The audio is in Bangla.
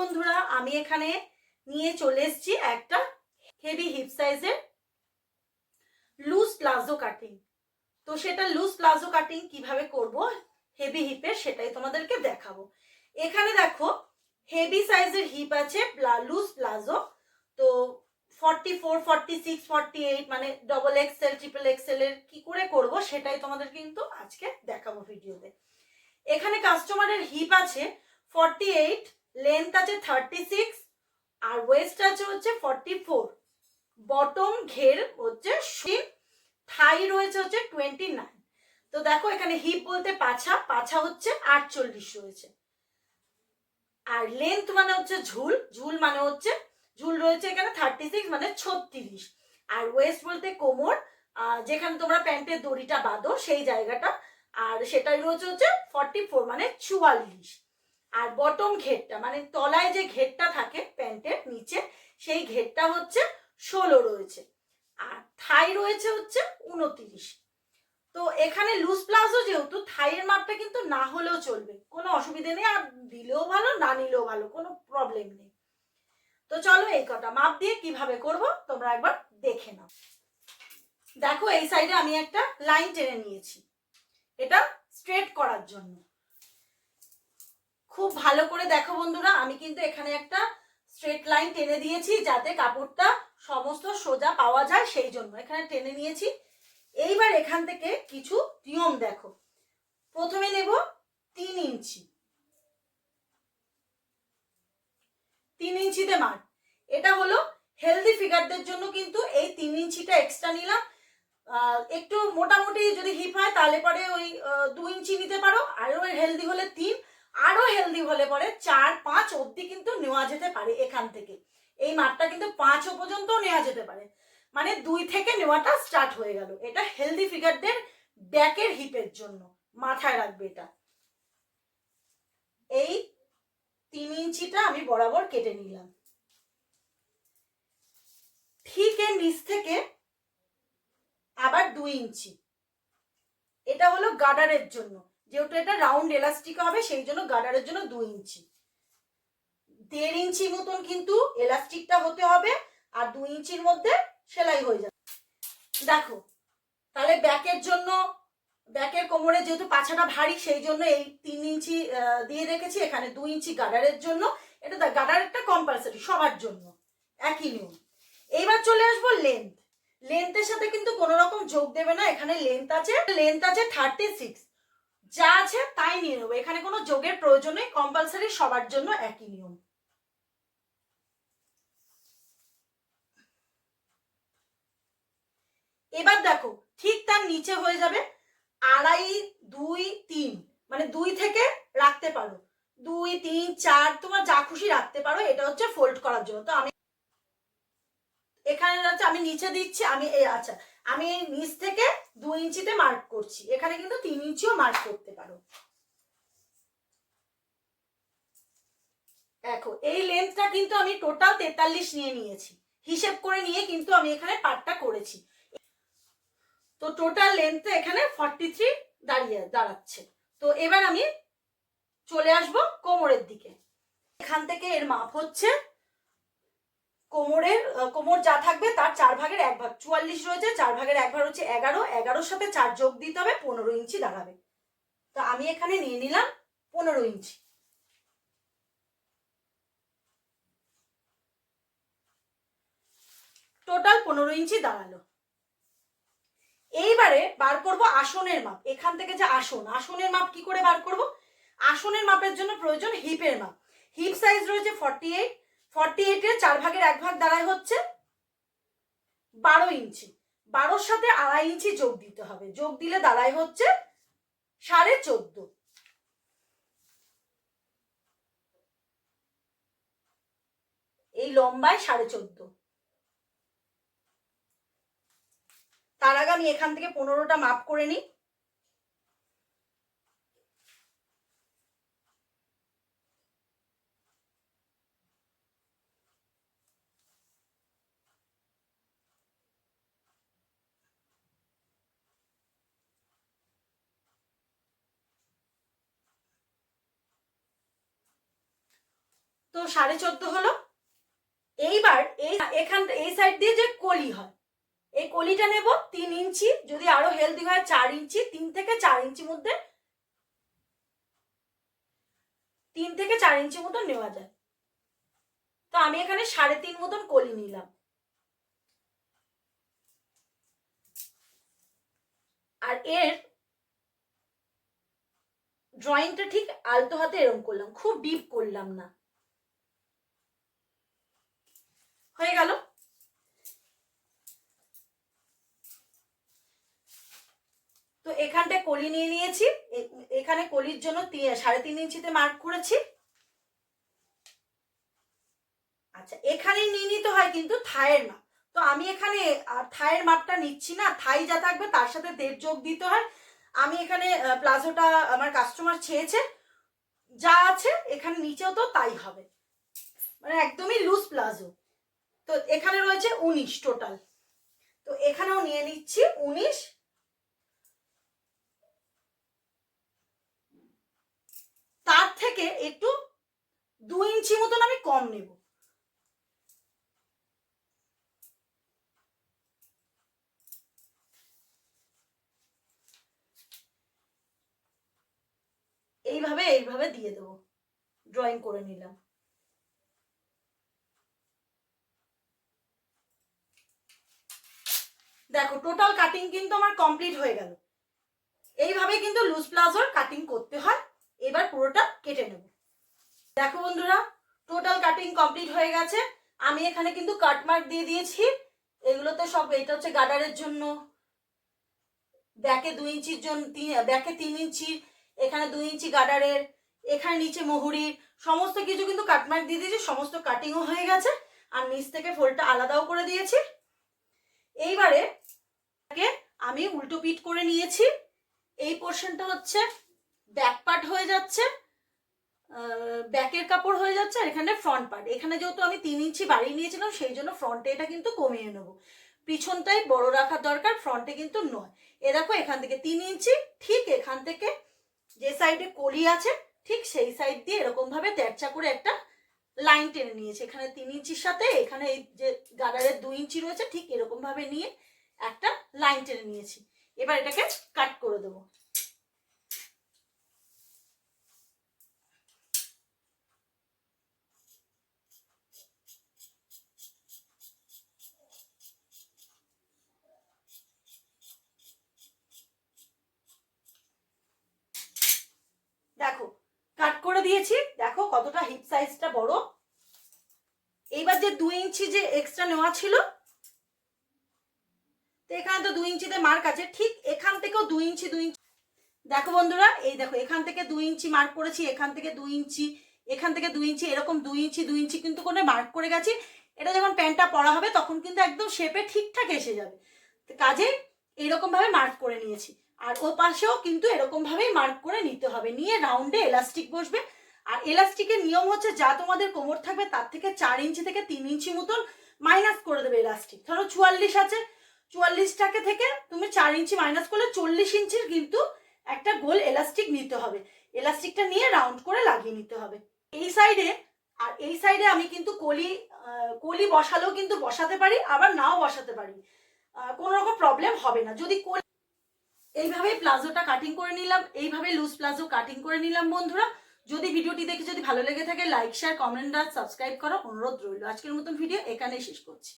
বন্ধুরা, আমি এখানে নিয়ে চলে এসেছি একটা হেভি হিপ সাইজের লুজ প্লাজো কাটিং। তো সেটা লুজ প্লাজো কাটিং কিভাবে করব হেভি হিপের, সেটাই তোমাদেরকে দেখাবো। এখানে দেখো হেভি সাইজের হিপ আছে লুজ প্লাজো। তো 44, 46, 48 মানে ডবল এক্সেল, ট্রিপল এক্সেল এর কি করে করব সেটাই তোমাদের কিন্তু আজকে দেখাবো ভিডিওতে। এখানে কাস্টমারের হিপ আছে 48, লেন্থ আছে 36 আর ওয়েস্ট আছে হচ্ছে 44, বটম ঘের হচ্ছে থাই রয়েছে হচ্ছে 29। তো দেখো এখানে হিপ বলতে পাছা হচ্ছে 48 রয়েছে। আর লেন্থ মানে হচ্ছে ঝুল মানে হচ্ছে ঝুল রয়েছে এখানে 36 মানে 36। আর ওয়েস্ট বলতে কোমর, যেখানে তোমরা প্যান্টের দড়িটা বাঁধো সেই জায়গাটা, আর সেটাই রয়েছে হচ্ছে 44 মানে 44। আর বটম ঘেরটা মানে তলায় যে ঘেরটা থাকে প্যান্টের নিচে, সেই ঘেরটা হচ্ছে 16 রয়েছে। আর থাই রয়েছে হচ্ছে 29। তো এখানে লুজ প্লাজো যেহেতু থাইয়ের মাপটা কিন্তু না হলেও চলবে, কোনো অসুবিধে নেই, আর দিলেও ভালো না নিলেও ভালো, কোনো প্রবলেম নেই। তো চলো এই কটা মাপ দিয়ে কিভাবে করব তোমরা একবার দেখে নাও। দেখো এই সাইডে আমি একটা লাইন টেনে নিয়েছি, এটা স্ট্রেট করার জন্য। খুব ভালো করে দেখো বন্ধুরা, আমি কিন্তু এখানে একটা স্ট্রেট লাইন টেনে দিয়েছি যাতে কাপড়টা সমস্ত সোজা পাওয়া যায়, সেই জন্য এখানে টেনে নিয়েছি। এইবার এখান থেকে কিছু নিয়ম দেখো। প্রথমে নেব 3 ইঞ্চি, 3 ইঞ্চিতে মার্ক। এটা হলো হেলদি ফিগারদের জন্য কিন্তু এই 3 ইঞ্চিটা এক্সট্রা নিলাম। একটু মোটামুটি যদি হিপ হয় তাহলে পরে ওই 2 ইঞ্চি নিতে পারো, আরও হেলদি হলে 3, আরো হেলদি হলে পরে 4, 5 অবধি কিন্তু নেওয়া যেতে পারে। এখান থেকে এই মাপটা কিন্তু 5 পর্যন্ত নেওয়া যেতে পারে, মানে 2 থেকে নেওয়াটা স্টার্ট হয়ে গেল। এটা হেলদি ফিগারদের ব্যাকের হিপের জন্য, মাথায় রাখবে এটা। এই 3 ইঞ্চিটা আমি বরাবর কেটে নিলাম। ঠিক এর নিচ থেকে আবার 2 ইঞ্চি, এটা হলো গার্ডারের জন্য, যেহেতু এটা রাউন্ড এলাস্টিক হবে সেই জন্য গার্ডারের জন্য 2 ইঞ্চি। 1.5 ইঞ্চি মতন কিন্তু এলাস্টিকটা হতে হবে, আর 2 ইঞ্চির মধ্যে সেলাই হয়ে যাবে। দেখো তাহলে ব্যাকের জন্য, ব্যাকের কোমরে যেহেতু পাছাটা ভারী সেই জন্য এই 3 ইঞ্চি দিয়ে রেখেছি। এখানে 2 ইঞ্চি গার্ডারের জন্য, এটা গার্ডারেরটা কম্পালসারি সবার জন্য, একই নিয়ম। এইবার চলে আসবো লেন্থ। লেন্থের সাথে কিন্তু কোনো রকম যোগ দেবে না, এখানে লেন্থ আছে 36, যা আছে তাই নিয়ে নেবো, এখানে কোনো যোগের প্রয়োজন নেই, কম্পালসারি সবার জন্য একই নিয়ম। এবার দেখো ঠিক তার নিচে হয়ে যাবে 2.5, 2, 3, মানে 2 থেকে রাখতে পারো, 2, 3, 4 তোমার যা খুশি রাখতে পারো। এটা হচ্ছে ফোল্ড করার জন্য। তো আমি এখানে হচ্ছে আমি নিচে দিচ্ছি, আমি আচ্ছা আমি এই নিচ থেকে 2 ইঞ্চিতে মার্ক করছি, এখানে কিন্তু 3 ইঞ্চিও মার্ক করতে পারো। দেখো এই লেন্থটা কিন্তু আমি টোটাল 43 নিয়ে নিয়েছি, হিসেব করে নিয়ে কিন্তু আমি এখানে পার্টটা করেছি। তো টোটাল লেন্থ এখানে 43 দাঁড়াচ্ছে। তো এবার আমি চলে আসব কোমরের দিকে। এখান থেকে এর মাপ হচ্ছে কোমর যা থাকবে তার 4 ভাগের 1 ভাগ, 44 রয়েছে, 4 ভাগের 1 ভাগ হচ্ছে 11, 11-র সাথে 4 যোগ দিতে হবে, 15 ইঞ্চি দাঁড়াবে। তো আমি এখানে নিয়ে নিলাম 15 ইঞ্চি। টোটাল 15 ইঞ্চি দাঁড়ালো। এইবারে বার করব আসনের মাপ। এখান থেকে যে আসনের মাপ কি করে বার করব? আসনের মাপের জন্য প্রয়োজন হিপের মাপ। হিপ সাইজ রয়েছে 48, 48 এর 4 ভাগের 1 ভাগ দাঁড়ায় হচ্ছে 12 ইঞ্চি। 12-র সাথে 2.5 ইঞ্চি যোগ দিতে হবে, যোগ দিলে দাঁড়ায় হচ্ছে 14.5। এই লম্বায় 14.5। তার আগে আমি এখান থেকে 15টা মাপ করে নিই। তো 14.5 হলো। এইবার এই সাইড দিয়ে যে কলি হয়, এই কলিটা নেব 3 ইঞ্চি, যদি আরো হেলদি হয় 4 ইঞ্চি, 3 থেকে 4 ইঞ্চি মধ্যে, 3 থেকে 4 ইঞ্চি মতো নেওয়া যায়। তো আমি এখানে 3.5 মতন কলি নিলাম। আর এর ড্রয়িংটা ঠিক আলতো হাতে এরকম করলাম, খুব ডিপ করলাম না। হয়ে গেল। তো এখানটা কলি নিয়ে নিয়েছি, এখানে কলির জন্য 3.5 ইঞ্চিতে মার্ক করেছি। আচ্ছা, এখানেই নিয়ে নিতে হয় কিন্তু থায়ের মাপ। তো আমি এখানে থায়ের মাপটা নিচ্ছি না, থাই যা থাকবে তার সাথে 1.5 যোগ দিতে হয়। আমি এখানে প্লাজোটা আমার কাস্টমার চেয়েছে, যা আছে এখানে নিচেও তো তাই হবে, মানে একদমই লুজ প্লাজো। তো এখানে রয়েছে 19 টোটাল, তো এখানেও নিয়ে নিচ্ছি 19। তার থেকে একটু 2 ইঞ্চি মতন আমি কম নেব। এইভাবে দিয়ে দেবো, ড্রয়িং করে নিলাম। দেখো টোটাল কাটিং কিন্তু আমার কমপ্লিট হয়ে গেল। এইভাবে কিন্তু লুজ প্লাজোর কাটিং করতে হয়। এবার পুরোটা কেটে নেব। দেখো বন্ধুরা, টোটাল কাটিং কমপ্লিট হয়ে গেছে। আমি এখানে কিন্তু কাট মার্ক দিয়ে দিয়েছি। এগুলোতে সব, এটা হচ্ছে গার্ডারের জন্য, ব্যাকে 2 ইঞ্চির জন্য, ব্যাকে 3 ইঞ্চি, এখানে 2 ইঞ্চি গার্ডারের, এখানে নিচে মুহুরির, সমস্ত কিছু কিন্তু কাট মার্ক দিয়ে দিয়েছি। সমস্ত কাটিংও হয়ে গেছে, আর নিচ থেকে ফোল্ডটা আলাদাও করে দিয়েছি। এইবারে আমি উল্টো পিট করে নিয়েছি। এই পোর্শনটা হচ্ছে ব্যাক পার্ট হয়ে যাচ্ছে, ব্যাকের কাপড় হয়ে যাচ্ছে, আর এখানে ফ্রন্ট পার্ট। এখানে যেহেতু আমি 3 ইঞ্চি বাড়িয়ে নিয়েছিলাম, সেই জন্য ফ্রন্টে এটা কিন্তু কমিয়ে নেবো। পিছনটাই বড় রাখার দরকার, ফ্রন্টে কিন্তু নয়। এ দেখো এখান থেকে 3 ইঞ্চি, ঠিক এখান থেকে যে সাইডে কলি আছে ঠিক সেই সাইড দিয়ে এরকম ভাবে তেরচা করে একটা লাইন টেনে নিয়েছে। এখানে 3 ইঞ্চির সাথে এখানে এই যে গার্ডারের 2 ইঞ্চি রয়েছে, ঠিক এরকম ভাবে নিয়ে একটা লাইন টেনে নিয়েছি। এবার এটাকে কাট করে দেবো। দেখো কাট করে দিয়েছি, দেখো কতটা হিপ সাইজটা বড়। এইবার যে 2 ইঞ্চি যে এক্সট্রা নেওয়া ছিল, তো এখানে তো 2 ইঞ্চিতে মার্ক আছে, ঠিক এখান থেকেও 2 ইঞ্চি 2 ইঞ্চি। দেখো বন্ধুরা, এই দেখো এখান থেকে 2 ইঞ্চি মার্ক করেছি, এখান থেকে 2 ইঞ্চি, এখান থেকে 2 ইঞ্চি, এরকম 2 ইঞ্চি 2 ইঞ্চি কিন্তু করে মার্ক করে গেছি। এটা যখন প্যান্টটা পরা হবে তখন কিন্তু একদম শেপে ঠিকঠাক এসে যাবে। কাজে এইরকম ভাবে মার্ক করে নিয়েছি। আর ও পাশেও কিন্তু এরকম ভাবেই মার্ক করে নিতে হবে, নিয়ে রাউন্ডে এলাস্টিক বসবে। আর এলাস্টিকের নিয়ম হচ্ছে, যা তোমাদের কোমর থাকবে তার থেকে 4 ইঞ্চি থেকে 3 ইঞ্চি মতন মাইনাস করে দেবে এলাস্টিক। ধরো 44 আছে, 44টাকে থেকে তুমি 4 ইঞ্চি মাইনাস করলে 40 ইঞ্চির কিন্তু একটা গোল এলাস্টিক নিতে হবে। এলাস্টিকটা নিয়ে রাউন্ড করে লাগিয়ে নিতে হবে এই সাইডে। আর এই সাইডে আমি কিন্তু কলি বসালেও কিন্তু বসাতে পারি, আবার নাও বসাতে পারি, কোনো রকম প্রবলেম হবে না। যদি এইভাবে প্লাজোটা কাটিং করে নিলাম, এইভাবে লুজ প্লাজো কাটিং করে নিলাম। বন্ধুরা, যদি ভিডিওটি দেখে যদি ভালো লেগে থাকে, লাইক শেয়ার কমেন্ট আর সাবস্ক্রাইব করার অনুরোধ রইল। আজকের মতন ভিডিও এখানেই শেষ করছি।